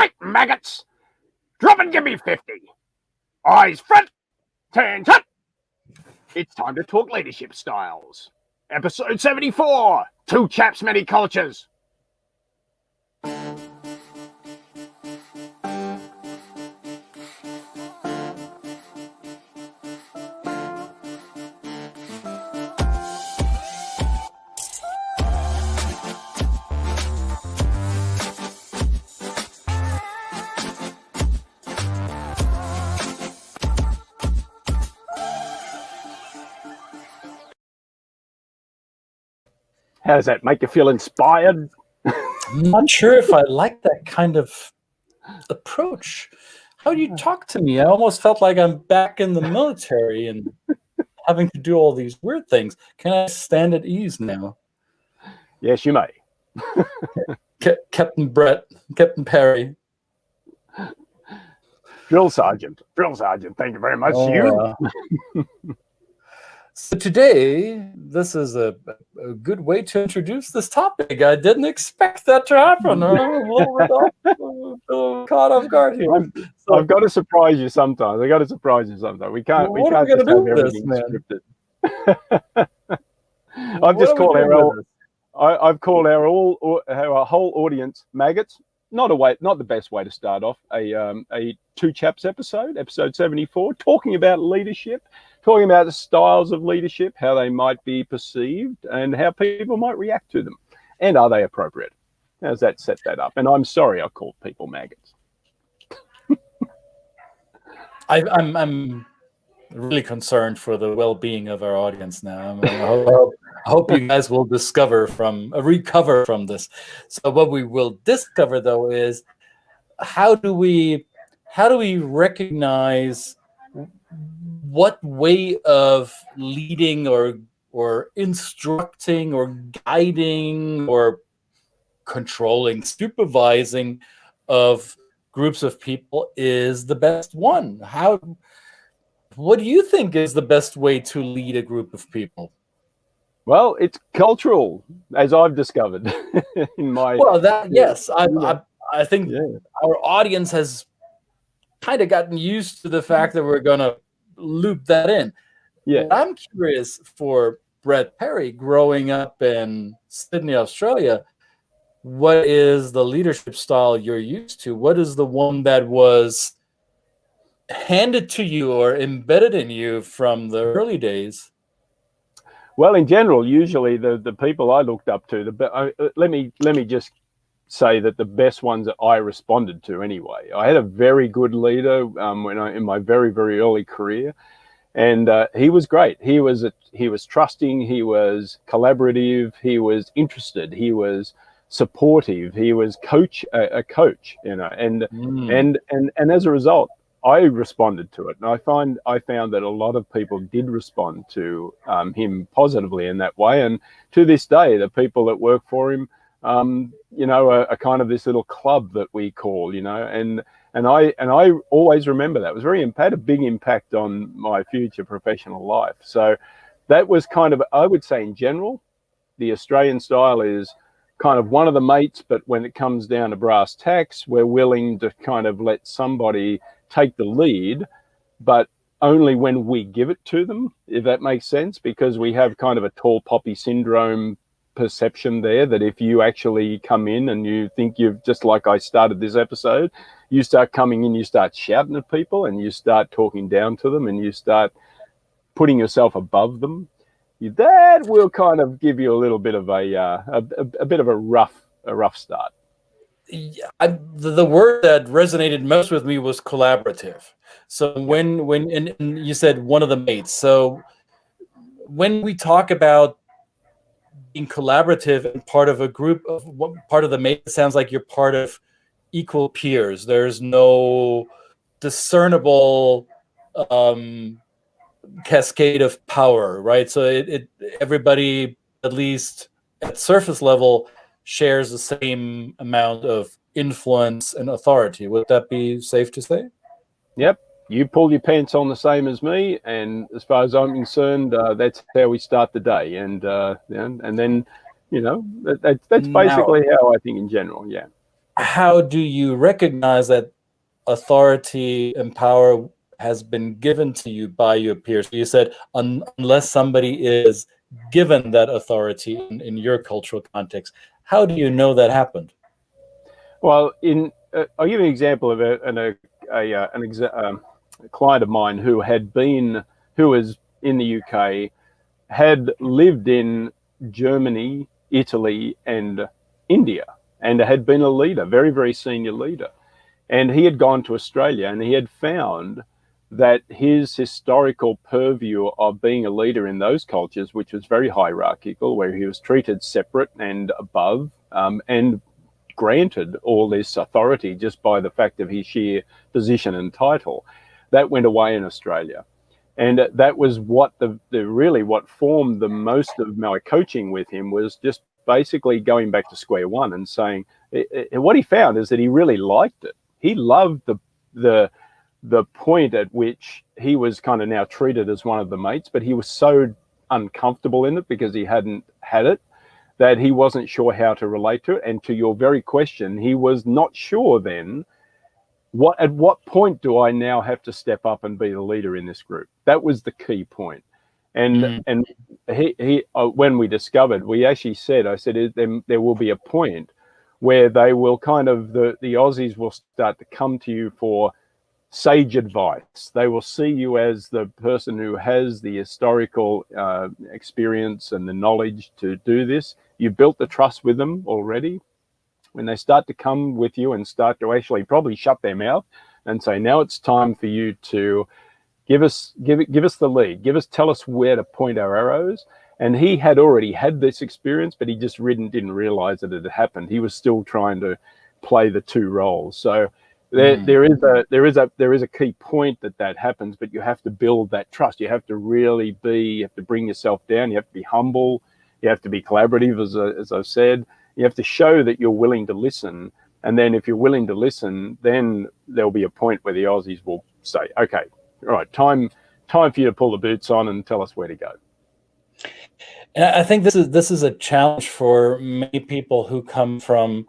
right, maggots. Drop and give me 50. Eyes front, turn shut. It's time to talk leadership styles. Episode 74, Two Chaps, Many Cultures. How does that make you feel inspired? I'm not sure if I like that kind of approach. How do you talk to me? I almost felt like I'm back in the military and having to do all these weird things. Can I stand at ease now? Yes, you may. Captain Parry. Drill Sergeant, thank you very much. Oh, So today, this is a good way to introduce this topic. I didn't expect that to happen. I'm a little bit caught off guard here. I've got to surprise you sometimes. We can't What are we just gonna have do with this, everything man? scripted. I've called our whole audience maggots. Not the best way to start off a Two Chaps episode 74, talking about leadership, talking about the styles of leadership, how they might be perceived, and how people might react to them, and are they appropriate? How does that set that up? And I'm sorry I called people maggots. I'm really concerned for the well-being of our audience now. I hope you guys will recover from this. So what we will discover, though, is how do we recognize what way of leading or instructing or guiding or controlling, supervising of groups of people is the best one? What do you think is the best way to lead a group of people? Well, it's cultural, as I've discovered in my. Well, I think our audience has kind of gotten used to the fact that we're going to loop that in. Yeah, I'm curious for Brett Parry, growing up in Sydney, Australia. What is the leadership style you're used to? What is the one that was handed to you or embedded in you from the early days? Well, in general, usually the people I looked up to, let me just say that the best ones that I responded to anyway. I had a very good leader in my very, very early career, and he was great. He was trusting, he was collaborative, he was interested, he was supportive, he was a coach, and as a result, I responded to it, and I found that a lot of people did respond to him positively in that way. And to this day, the people that work for him, are kind of this little club that we call, and I always remember that. It was had a big impact on my future professional life. So that was kind of, I would say in general, the Australian style is kind of one of the mates, but when it comes down to brass tacks, we're willing to kind of let somebody take the lead, but only when we give it to them, if that makes sense, because we have kind of a tall poppy syndrome perception there, that if you actually come in and you think you've, just like I started this episode, you start coming in, you start shouting at people and you start talking down to them and you start putting yourself above them, that will kind of give you a little bit of a bit of a rough start. Yeah, the word that resonated most with me was collaborative. So when you said one of the mates, so when we talk about being collaborative and part of a group of part of the mate, it sounds like you're part of equal peers. There's no discernible cascade of power, right? So everybody, at least at surface level, shares the same amount of influence and authority. Would that be safe to say? Yep. You pull your pants on the same as me, and as far as I'm concerned, that's how we start the day. And then, that's basically how I think in general. Yeah. how do you recognize that authority and power has been given to you by your peers? You said unless somebody is given that authority in your cultural context, how do you know that happened? Well, I'll give you an example of a client of mine who was in the UK, had lived in Germany, Italy, and India, and had been a leader, very, very senior leader. And he had gone to Australia, and he had found that his historical purview of being a leader in those cultures, which was very hierarchical, where he was treated separate and above, and granted all this authority just by the fact of his sheer position and title, that went away in Australia. And that was what really what formed the most of my coaching with him, was just basically going back to square one and saying, what he found is that he really liked it. He loved the point at which he was kind of now treated as one of the mates, but he was so uncomfortable in it because he hadn't had it, that he wasn't sure how to relate to it. And to your very question, he was not sure then, at what point do I now have to step up and be the leader in this group? That was the key point. And he when we discovered, we actually said, I said, there will be a point where they will kind of, the Aussies will start to come to you for sage advice. They will see you as the person who has the historical experience and the knowledge to do this. You've built the trust with them already. When they start to come with you and start to actually probably shut their mouth and say, now it's time for you to give us the lead, tell us where to point our arrows. And he had already had this experience, but he just didn't realize that it had happened. He was still trying to play the two roles. So there is a key point that happens, but you have to build that trust. You have to really you have to bring yourself down. You have to be humble. You have to be collaborative, as I've said. You have to show that you're willing to listen. And then if you're willing to listen, then there'll be a point where the Aussies will say, okay, all right, time for you to pull the boots on and tell us where to go. And I think this is a challenge for many people who come from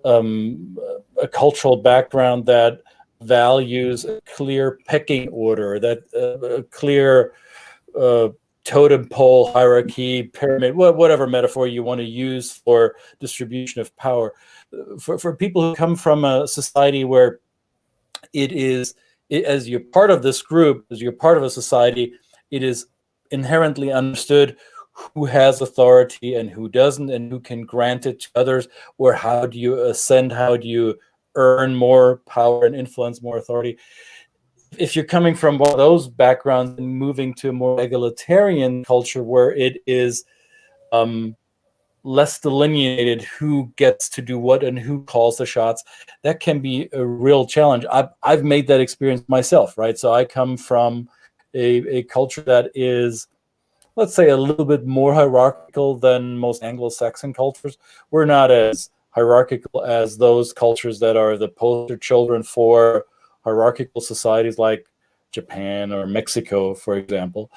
a cultural background that values a clear pecking order, that a clear totem pole hierarchy, pyramid, whatever metaphor you want to use for distribution of power. For people who come from a society where as you're part of this group, as you're part of a society, it is inherently understood who has authority and who doesn't, and who can grant it to others, or how do you ascend, how do you earn more power and influence, more authority. If you're coming from one of those backgrounds and moving to a more egalitarian culture where it is less delineated who gets to do what and who calls the shots, that can be a real challenge. I've made that experience myself, right? So I come from a culture that is, let's say, a little bit more hierarchical than most Anglo-Saxon cultures. We're not as hierarchical as those cultures that are the poster children for hierarchical societies like Japan or Mexico, for example.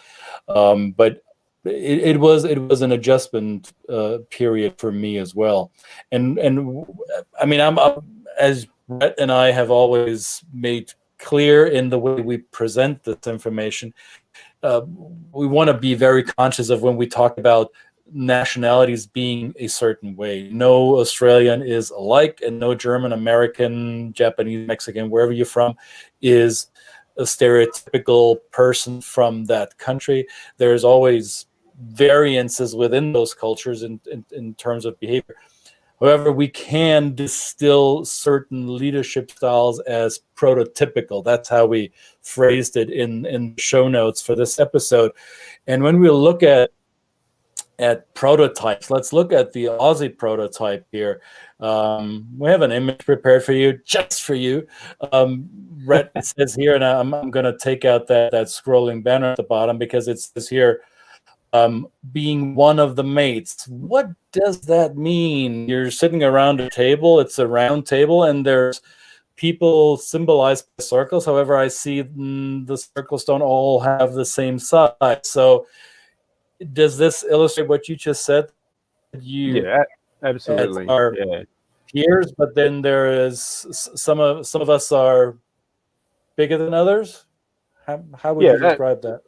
But it was an adjustment period for me as well. And I mean, I'm as Brett and I have always made clear in the way we present this information, we want to be very conscious of when we talk about nationalities being a certain way. No Australian is alike, and no German, American, Japanese, Mexican, wherever you're from, is a stereotypical person from that country. There's always variances within those cultures in terms of behavior. However, we can distill certain leadership styles as prototypical. That's how we phrased it in the show notes for this episode. And when we look at prototypes, let's look at the Aussie prototype here. We have an image prepared for you, just for you. Brett says here, and I'm going to take out that scrolling banner at the bottom because it says here, being one of the mates. What does that mean? You're sitting around a table, it's a round table, and there's people symbolized by circles. However, I see the circles don't all have the same size. So does this illustrate what you just said? Yeah, absolutely. peers, but then there is some of us are bigger than others. How would Yeah, you describe that?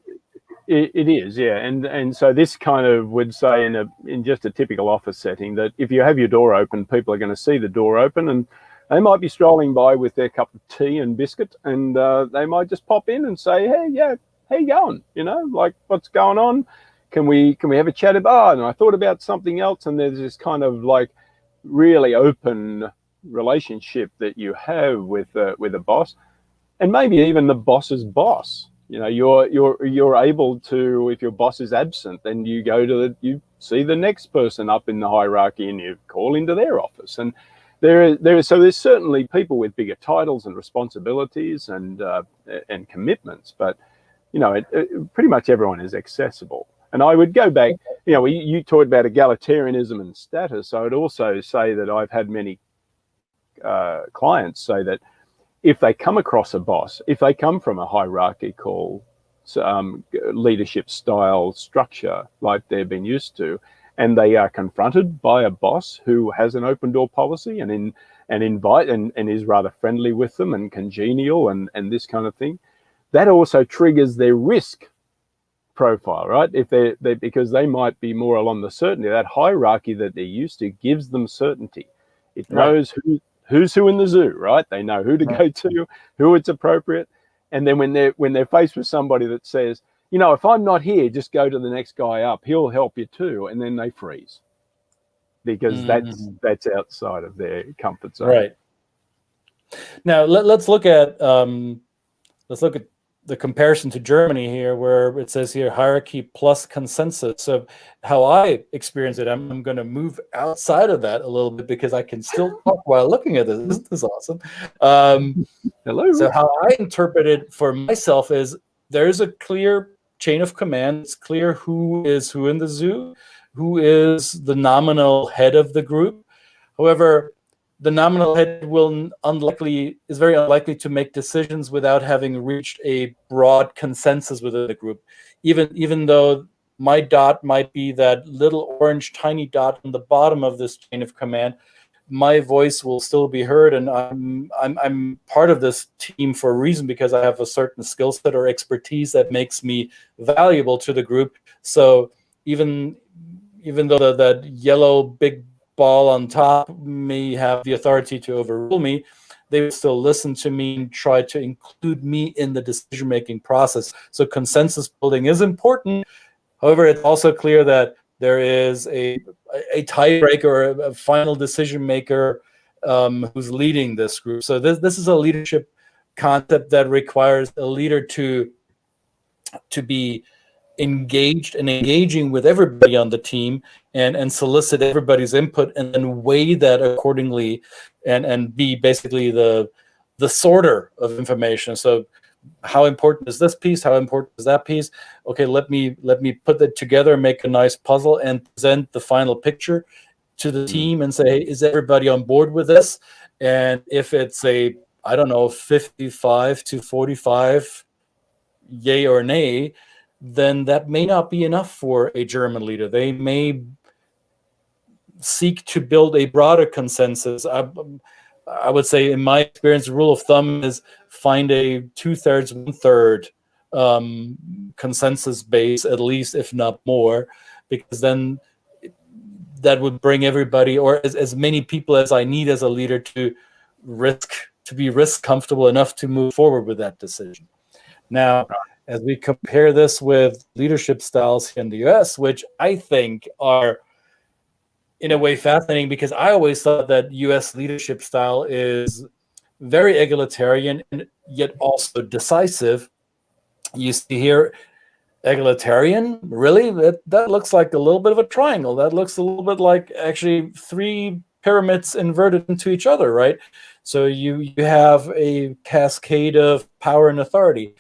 it is, yeah, and so this kind of would say in just a typical office setting that if you have your door open, people are going to see the door open, and they might be strolling by with their cup of tea and biscuit, and they might just pop in and say, "Hey, yeah, how you going? You know, like what's going on? Can we have a chat about?" And I thought about something else, and there's this kind of like really open relationship that you have with a boss, and maybe even the boss's boss. You know, you're able to, if your boss is absent, then you go to you see the next person up in the hierarchy, and you call into their office. And there's certainly people with bigger titles and responsibilities and commitments, but you know, pretty much everyone is accessible. And I would go back, you know, you talked about egalitarianism and status. I would also say that I've had many clients say that if they come across a boss, if they come from a hierarchical leadership style structure like they've been used to, and they are confronted by a boss who has an open door policy and invite and is rather friendly with them and congenial and this kind of thing, that also triggers their risk profile, right? If they because they might be more along the certainty, that hierarchy that they're used to gives them certainty. It knows who's who in the zoo, right? They know who to go to, who it's appropriate. And then when they're faced with somebody that says, you know, if I'm not here, just go to the next guy up, he'll help you too, and then they freeze because that's outside of their comfort zone. Right. Now let's look at the comparison to Germany here, where it says here hierarchy plus consensus. So how I experience it, I'm going to move outside of that a little bit because I can still talk while looking at this. This is awesome. Hello. So how I interpret it for myself is there's a clear chain of command. It's clear who is who in the zoo, who is the nominal head of the group. However, the nominal head is very unlikely to make decisions without having reached a broad consensus within the group. Even though my dot might be that little orange tiny dot on the bottom of this chain of command, my voice will still be heard, and I'm part of this team for a reason, because I have a certain skill set or expertise that makes me valuable to the group. So even though that yellow big ball on top may have the authority to overrule me, they will still listen to me and try to include me in the decision-making process. So consensus building is important. However, it's also clear that there is a tiebreaker or a final decision maker who's leading this group. So this is a leadership concept that requires a leader to be engaged and engaging with everybody on the team and solicit everybody's input and then weigh that accordingly and be basically the sorter of information. So how important is this piece? How important is that piece? Okay, let me put that together, make a nice puzzle, and present the final picture to the team and say, hey, is everybody on board with this? And if it's a, I don't know, 55 to 45, yay or nay, then that may not be enough for a German leader. They may seek to build a broader consensus. I would say, in my experience, rule of thumb is find a 2/3, 1/3 consensus base, at least, if not more, because then that would bring everybody, or as many people as I need as a leader to be risk comfortable enough to move forward with that decision. Now, as we compare this with leadership styles here in the US, which I think are in a way fascinating, because I always thought that US leadership style is very egalitarian and yet also decisive. You see here, egalitarian, really? That looks like a little bit of a triangle. That looks a little bit like actually 3 pyramids inverted into each other, right? So you have a cascade of power and authority.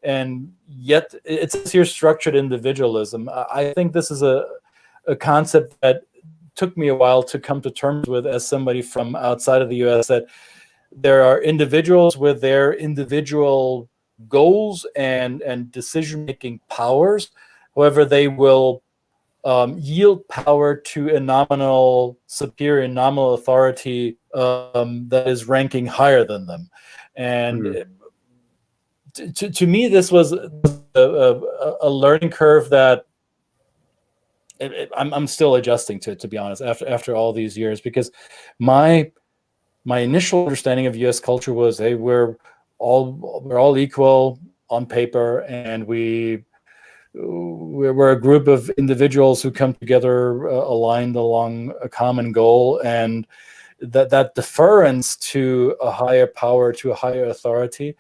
And yet it's here structured individualism. I think this is a concept that took me a while to come to terms with as somebody from outside of the US, that there are individuals with their individual goals and decision-making powers. However, they will yield power to a nominal superior, nominal authority that is ranking higher than them. And to me, this was a learning curve that I'm still adjusting to be honest, after all these years, because my initial understanding of U.S. culture was, hey, we're all equal on paper, and we're a group of individuals who come together aligned along a common goal, and that deference to a higher power, to a higher authority,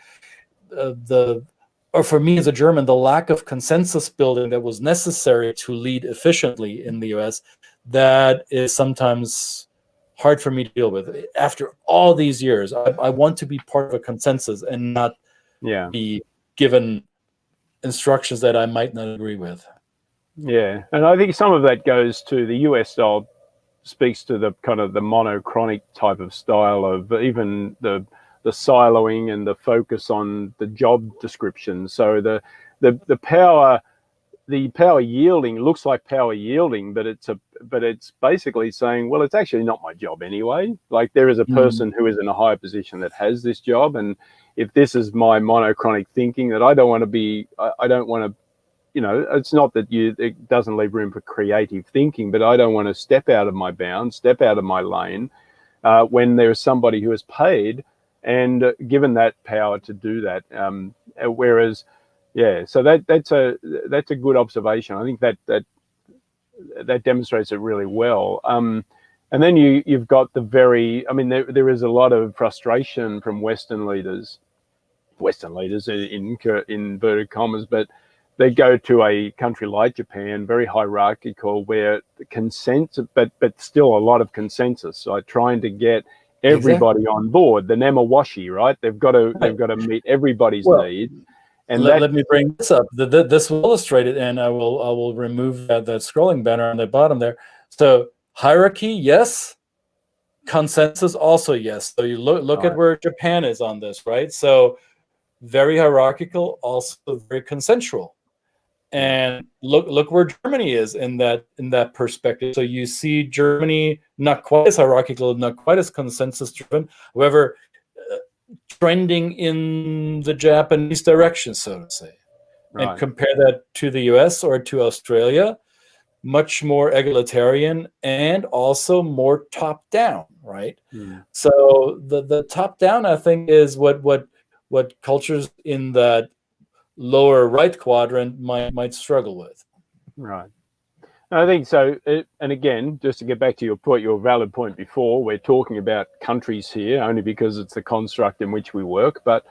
or for me as a German, the lack of consensus building that was necessary to lead efficiently in the US, that is sometimes hard for me to deal with. After all these years, I want to be part of a consensus and not be given instructions that I might not agree with. Yeah, and I think some of that goes to the US style, speaks to the kind of the monochronic type of style of even the siloing and the focus on the job description. So the power yielding looks like power yielding, but it's basically saying, well, it's actually not my job anyway. Like, there is a person who is in a higher position that has this job, and if this is my monochronic thinking, that I don't want to, it's not that it doesn't leave room for creative thinking, but I don't want to step out of my bounds, step out of my lane, when there's somebody who is paid and given that power to do that. Whereas, so that's a good observation. I think that demonstrates it really well. And then you've got there is a lot of frustration from Western leaders in inverted commas, but they go to a country like Japan, very hierarchical, where but still a lot of consensus. So trying to get everybody on board, the nemawashi, right? They've got to meet everybody's needs. And let me bring this up. This will illustrate it, and I will remove that scrolling banner on the bottom there. So hierarchy, yes. Consensus, also yes. So you look at where Japan is on this, right? So very hierarchical, also very consensual. And look where Germany is in that perspective. So you see Germany not quite as hierarchical, not quite as consensus driven, however, trending in the Japanese direction, so to say. Right. And compare that to the US or to Australia, much more egalitarian and also more top down, right? So the top down, I think, is what cultures in that lower right quadrant might struggle with. Right. I think so. And again, just to get back to your valid point before, we're talking about countries here only because it's the construct in which we work, but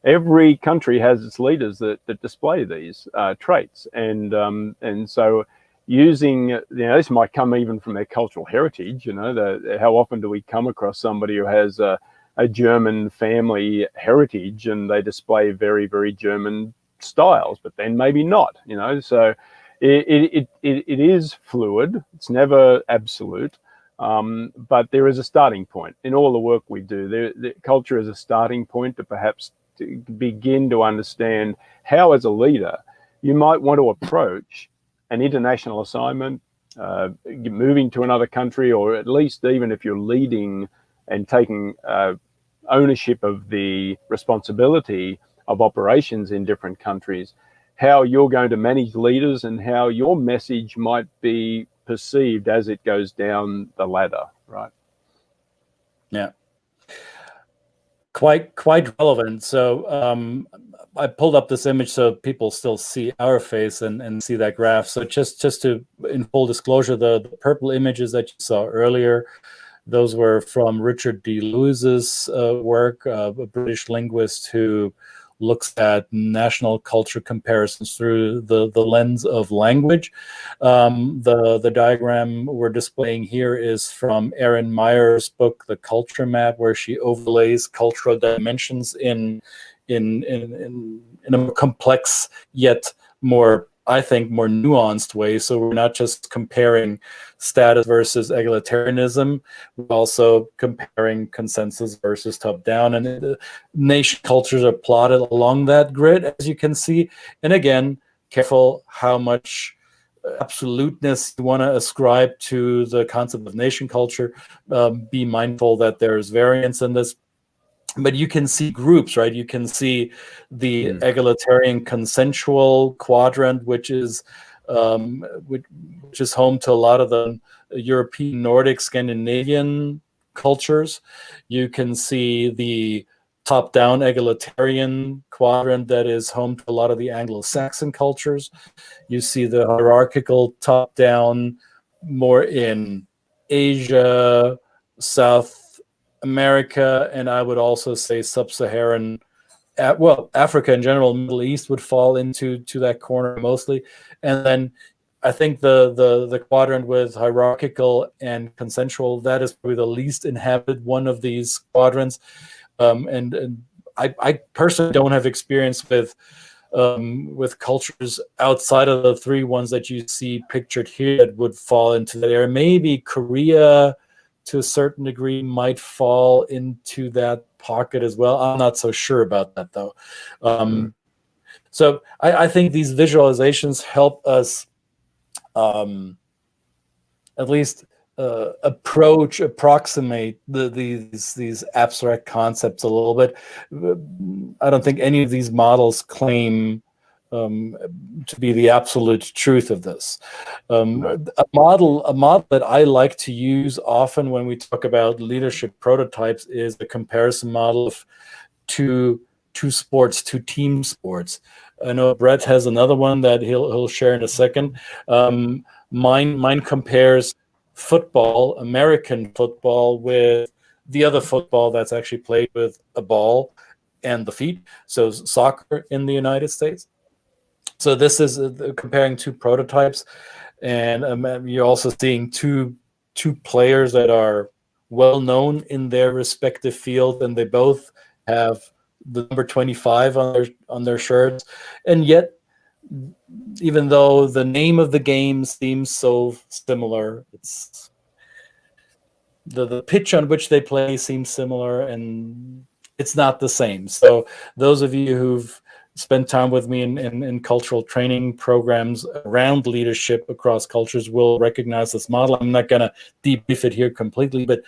every country has its leaders that display these traits. And so using, this might come even from their cultural heritage, how often do we come across somebody who has a German family heritage and they display very, very German styles, but then maybe not, so it is fluid. It's never absolute, but there is a starting point in all the work we do. The culture is a starting point to perhaps to begin to understand how, as a leader, you might want to approach an international assignment, moving to another country, or at least even if you're leading and taking ownership of the responsibility of operations in different countries, how you're going to manage leaders and how your message might be perceived as it goes down the ladder, right? Yeah. Quite relevant. So I pulled up this image so people still see our face and see that graph. So just to, in full disclosure, the purple images that you saw earlier, those were from Richard D. Lewis's work, a British linguist who looks at national culture comparisons through the lens of language. The diagram we're displaying here is from Erin Meyer's book, The Culture Map, where she overlays cultural dimensions in a more complex yet more, I think, more nuanced way. So we're not just comparing status versus egalitarianism, we're also comparing consensus versus top-down. And nation cultures are plotted along that grid, as you can see. And again, careful how much absoluteness you want to ascribe to the concept of nation culture. Be mindful that there's variance in this. But you can see groups, right? You can see the egalitarian consensual quadrant, which is home to a lot of the European, Nordic, Scandinavian cultures. You can see the top-down egalitarian quadrant that is home to a lot of the Anglo-Saxon cultures. You see the hierarchical top-down more in Asia, South America, and I would also say sub-Saharan, well, Africa in general, Middle East would fall into that corner mostly. And then I think the quadrant with hierarchical and consensual, that is probably the least inhabited one of these quadrants. And I personally don't have experience with cultures outside of the three ones that you see pictured here that would fall into that area. Maybe Korea, to a certain degree, might fall into that pocket as well. I'm not so sure about that, though. So I think these visualizations help us at least approximate these abstract concepts a little bit. I don't think any of these models claim to be the absolute truth of this. Right. A model that I like to use often when we talk about leadership prototypes is the comparison model of two team sports. I know Brett has another one that he'll share in a second. Mine compares football, American football, with the other football that's actually played with a ball and the feet. So soccer in the United States. So this is comparing two prototypes, and you're also seeing two players that are well known in their respective field, and they both have the number 25 on their shirts. And yet, even though the name of the game seems so similar, it's the pitch on which they play seems similar, and it's not the same. So those of you who've spent time with me in cultural training programs around leadership across cultures will recognize this model. I'm not going to debrief it here completely, but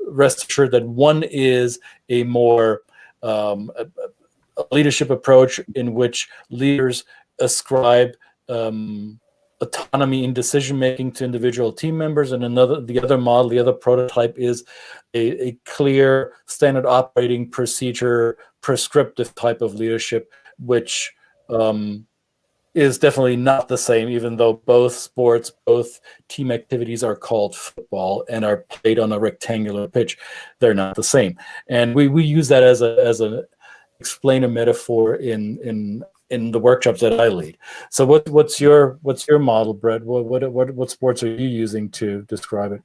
rest assured that one is a more a leadership approach in which leaders ascribe autonomy in decision making to individual team members, and the other model, the other prototype, is a clear standard operating procedure, prescriptive type of leadership, which is definitely not the same, even though both sports, both team activities are called football and are played on a rectangular pitch. They're not the same, and we use that as a explain a metaphor in the workshops that I lead. So what's your model, Brett? What sports are you using to describe it?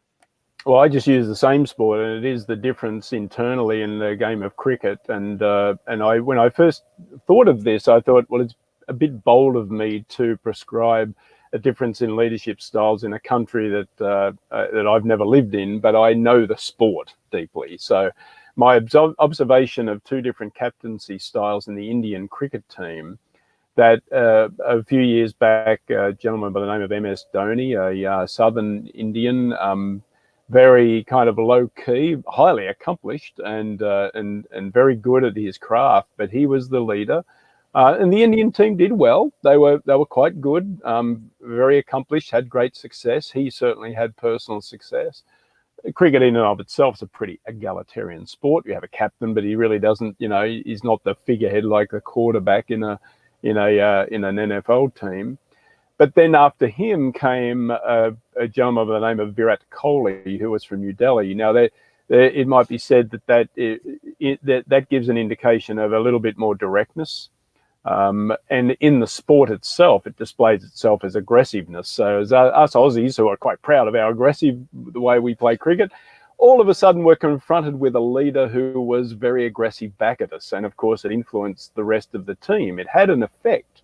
Well, I just use the same sport, and it is the difference internally in the game of cricket. And when I first thought of this, I thought, well, it's a bit bold of me to prescribe a difference in leadership styles in a country that I've never lived in, but I know the sport deeply. So my observation of two different captaincy styles in the Indian cricket team, that a few years back, a gentleman by the name of MS Dhoni, a Southern Indian, very kind of low-key, highly accomplished, and very good at his craft, but he was the leader. And the Indian team did well. They were quite good, very accomplished, had great success. He certainly had personal success. Cricket in and of itself is a pretty egalitarian sport. You have a captain, but he really doesn't, he's not the figurehead like the quarterback in an NFL team. But then after him came a gentleman by the name of Virat Kohli, who was from New Delhi. Now, it might be said that gives an indication of a little bit more directness. And in the sport itself, it displays itself as aggressiveness. So as us Aussies, who are quite proud of our the way we play cricket, all of a sudden we're confronted with a leader who was very aggressive back at us. And of course, it influenced the rest of the team. It had an effect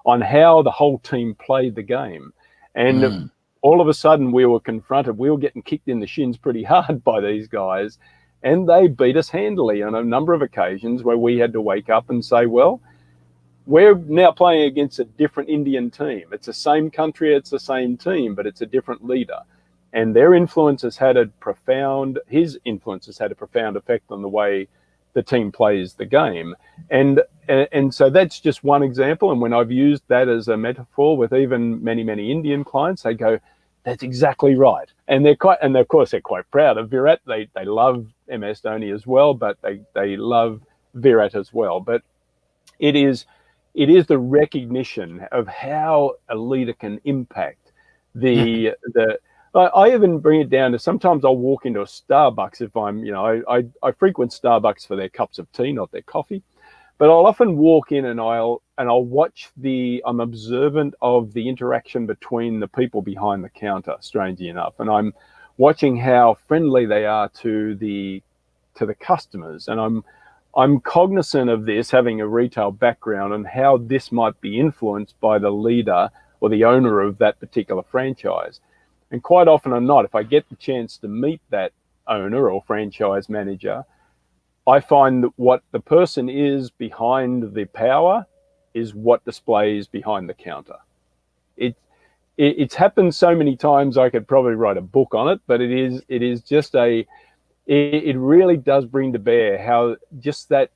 on how the whole team played the game. And all of a sudden we were getting kicked in the shins pretty hard by these guys. And they beat us handily on a number of occasions where we had to wake up and say, well, we're now playing against a different Indian team. It's the same country, it's the same team, but it's a different leader. And their influence has had a profound, his influence has had a profound effect on the way the team plays the game. And so that's just one example. And when I've used that as a metaphor with even many Indian clients, they go, that's exactly right. And of course they're quite proud of Virat. They love MS Dhoni as well, but they love Virat as well. But it is the recognition of how a leader can impact the I even bring it down to, sometimes I'll walk into a Starbucks if I'm, I frequent Starbucks for their cups of tea, not their coffee, but I'll often walk in and I'll watch I'm observant of the interaction between the people behind the counter, strangely enough, and I'm watching how friendly they are to the customers, and I'm cognizant of this, having a retail background, and how this might be influenced by the leader or the owner of that particular franchise. And quite often or not, if I get the chance to meet that owner or franchise manager, I find that what the person is behind the power is what displays behind the counter. It's happened so many times I could probably write a book on it, but it is just it really does bring to bear how just that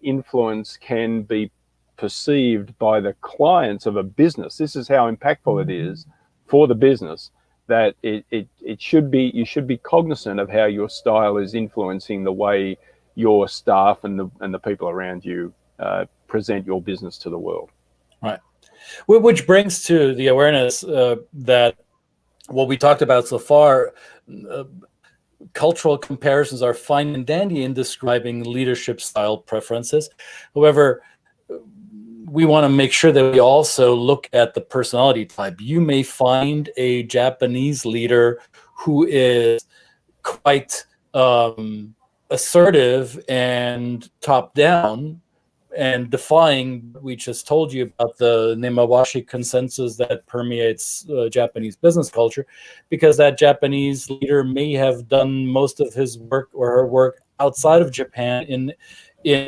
influence can be perceived by the clients of a business. This is how impactful it is for the business, that you should be cognizant of how your style is influencing the way your staff and the people around you present your business to the world. Right. Which brings to the awareness that what we talked about so far, cultural comparisons are fine and dandy in describing leadership style preferences. However, we want to make sure that we also look at the personality type. You may find a Japanese leader who is quite assertive and top down, and defying what we just told you about the Nemawashi consensus that permeates Japanese business culture, because that Japanese leader may have done most of his work or her work outside of Japan in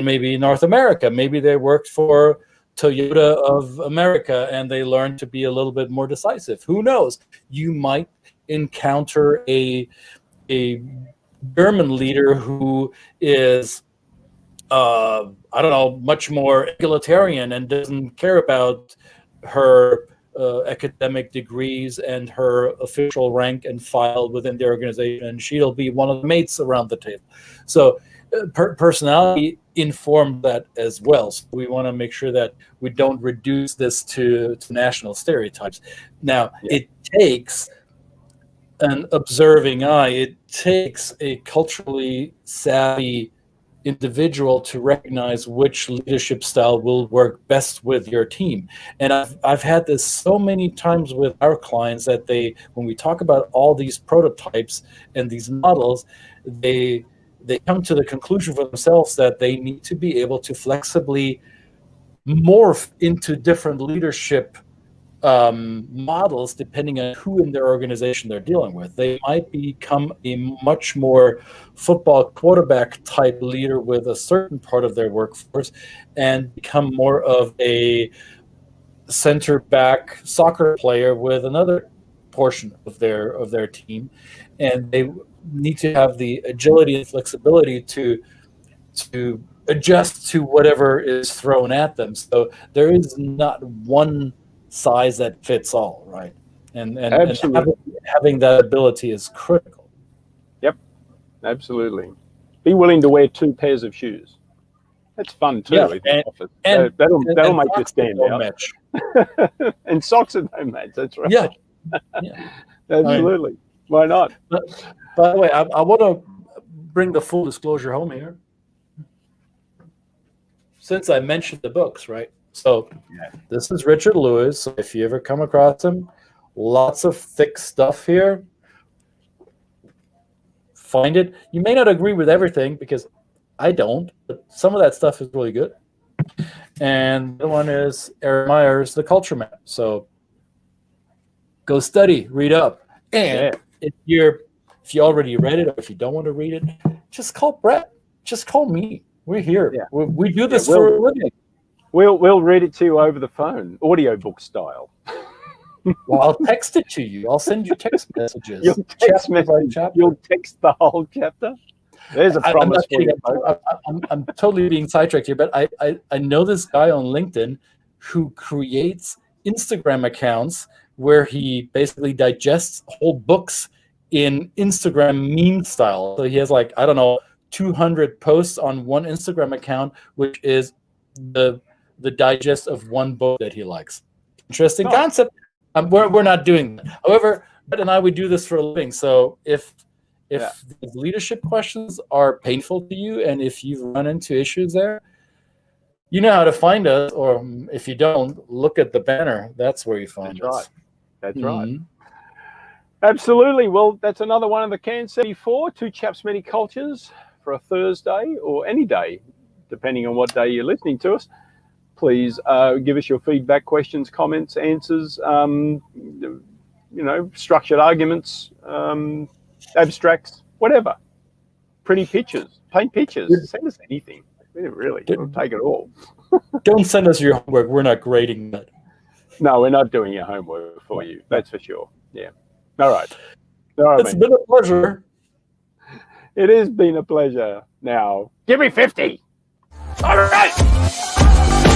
maybe North America. Maybe they worked for Toyota of America and they learned to be a little bit more decisive. Who knows? You might encounter a German leader who is I don't know, much more egalitarian and doesn't care about her academic degrees and her official rank and file within the organization, and she'll be one of the mates around the table. So personality informed that as well. So we want to make sure that we don't reduce this to national stereotypes. Now, it takes an observing eye. It takes a culturally savvy individual to recognize which leadership style will work best with your team. And I've had this so many times with our clients that when we talk about all these prototypes and these models, they come to the conclusion for themselves that they need to be able to flexibly morph into different leadership models depending on who in their organization they're dealing with. They might become a much more football quarterback type leader with a certain part of their workforce and become more of a center back soccer player with another portion of their team, and they need to have the agility and flexibility to adjust to whatever is thrown at them. So there is not one size that fits all, right? And having that ability is critical. Yep, absolutely. Be willing to wear 2 pairs of shoes. That's fun too. Yeah, and that'll make you stand out. Match. And socks that don't match. That's right. Yeah. Absolutely. Why not? By the way, I want to bring the full disclosure home here. Since I mentioned the books, right? So this is Richard Lewis. So if you ever come across him, lots of thick stuff here. Find it. You may not agree with everything because I don't, but some of that stuff is really good. And the one is Eric Meyer's The Culture Map. So go study, read up. And if you already read it, or if you don't want to read it, just call Brett. Just call me. We're here. Yeah. We do this for a living. We'll read it to you over the phone, audiobook style. Well, I'll text it to you. I'll send you text messages. You'll text the whole chapter. There's a promise for you, folks. I'm totally being sidetracked here, but I know this guy on LinkedIn who creates Instagram accounts where he basically digests whole books in Instagram meme style. So he has, like, I don't know, 200 posts on one Instagram account, which is the digest of one book that he likes. Interesting concept. We're not doing that. However, Brett and I, we do this for a living. So if these leadership questions are painful to you, and if you've run into issues there, you know how to find us. Or if you don't, look at the banner. That's where you find us. That's right. Absolutely. Well, that's another one of the Can 74, Two Chaps, Many Cultures, for a Thursday or any day, depending on what day you're listening to us. Please give us your feedback, questions, comments, answers, structured arguments, abstracts, whatever. Pretty pictures, paint pictures, send us anything. Really, we'll take it all. Don't send us your homework. We're not grading that. No, we're not doing your homework for you. That's for sure. Yeah. All right. It's been a pleasure. It has been a pleasure. Now, give me 50. All right.